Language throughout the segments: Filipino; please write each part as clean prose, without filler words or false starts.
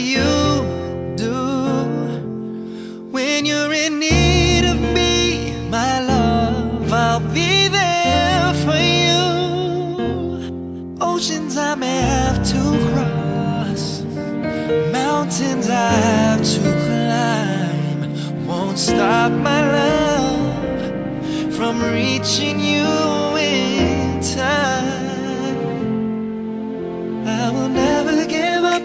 you do. When you're in need of me, my love, I'll be there for you. Oceans I may have to cross, mountains I have to climb, won't stop my love from reaching you in time. I will never give up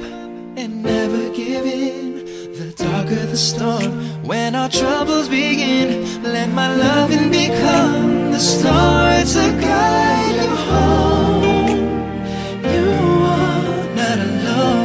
and never give in. The darker the storm, when our troubles begin, let my loving become the stars that guide you home. You are not alone.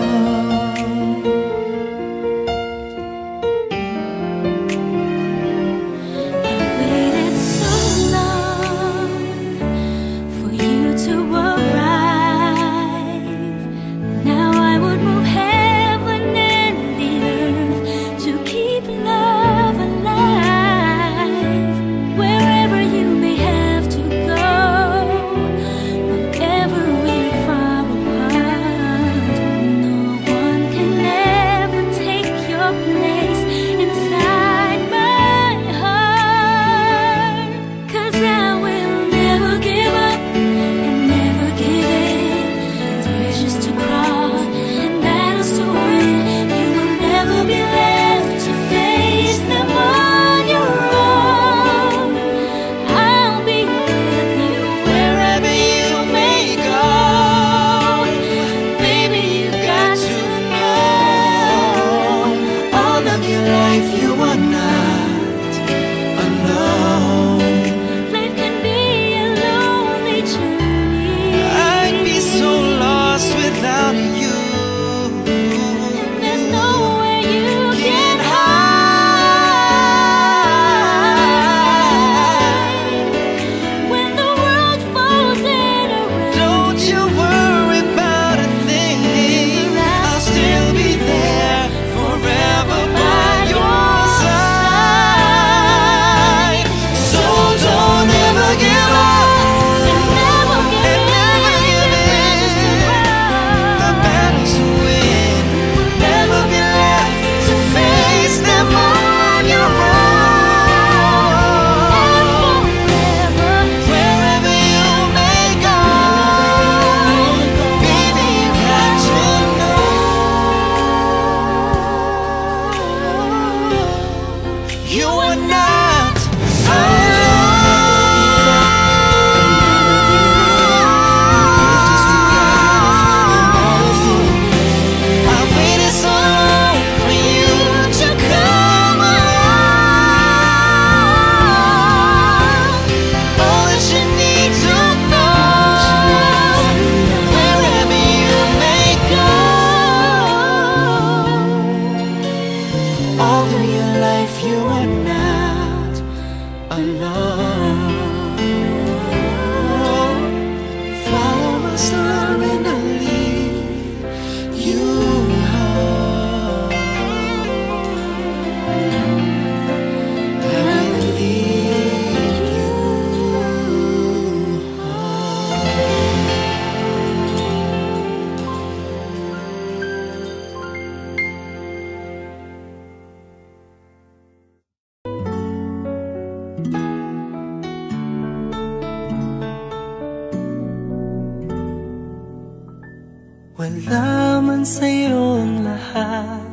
Wala man sa'yo ang lahat,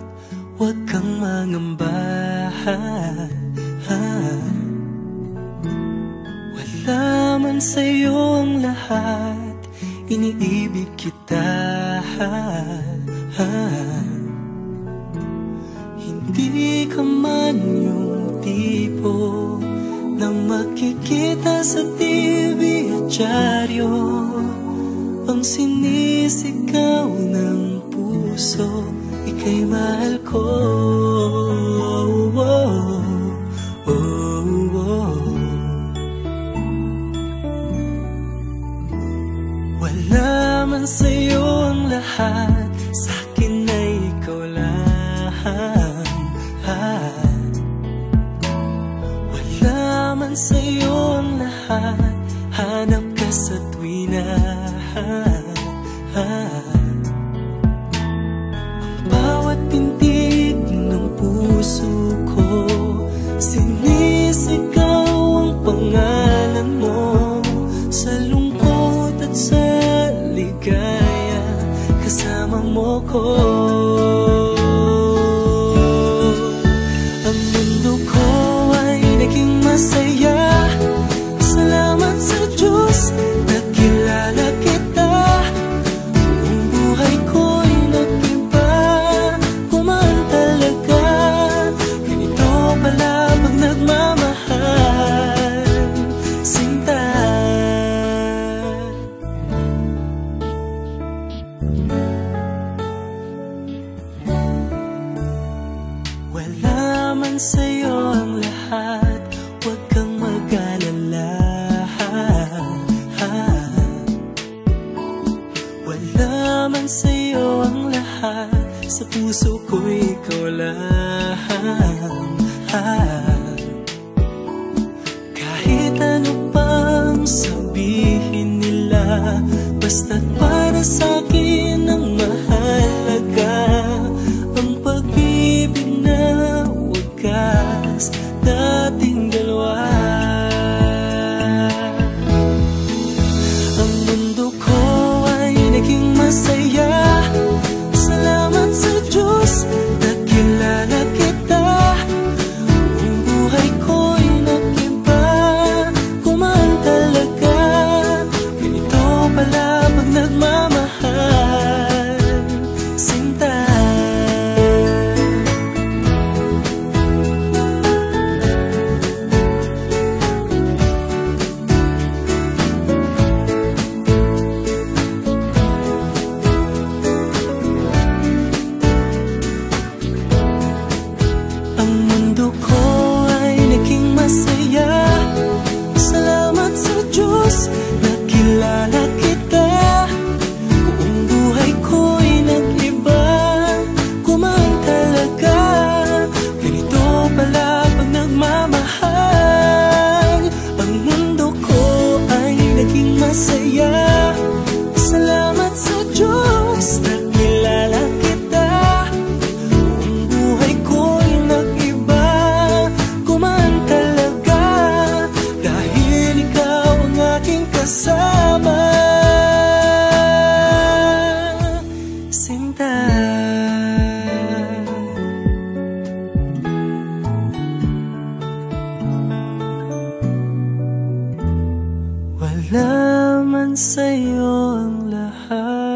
huwag kang mangamba. Wala man sa'yo ang lahat, iniibig kita. Hindi ka man yung tipo na makikita sa TV at dyaryo, ang sinisigaw ng puso, ika'y mahal ko. Wala man sa'yo ang lahat, sa'kin ay ikaw lang. Wala man sa'yo ang lahat, hanap ka sa tuwina. Ang bawat ko. Ang mundo ko ay naging masaya. Salamat sa Diyos, nakilala kita. Ang buhay ko'y nag-iba, kumaan talaga. Ganito pala pag nagmamahal, sinta. Wala man sa'yo ang lahat, huwag kang mag-alala. Wala man sa'yo ang lahat, sa puso ko ikaw lang. Kahit ano pang sabihin nila, basta't para sa'kin ang mahalaga. Ang pag-ibig na wagas nating dalawa. Ang mundo ko ay naging masaya. Salamat sa Diyos, nakilala kita. Ang buhay ko'y nag-iba, kumaan talaga. Ganito pala pag nagmamahal, sinta. Ang mundo ko ay naging masaya. Salamat sa Diyos, nakilala kita. Kung buhay ko'y nag-iba, kumaan talaga. Ganito pala pag nagmamahal. Ang mundo ko ay naging masaya. Salamat sa Diyos, nakilala kita. Kung buhay ko'y nag-iba, kumaan talaga. Dahil ikaw ang aking kasama, sinta. Wala man sa'yo ang lahat,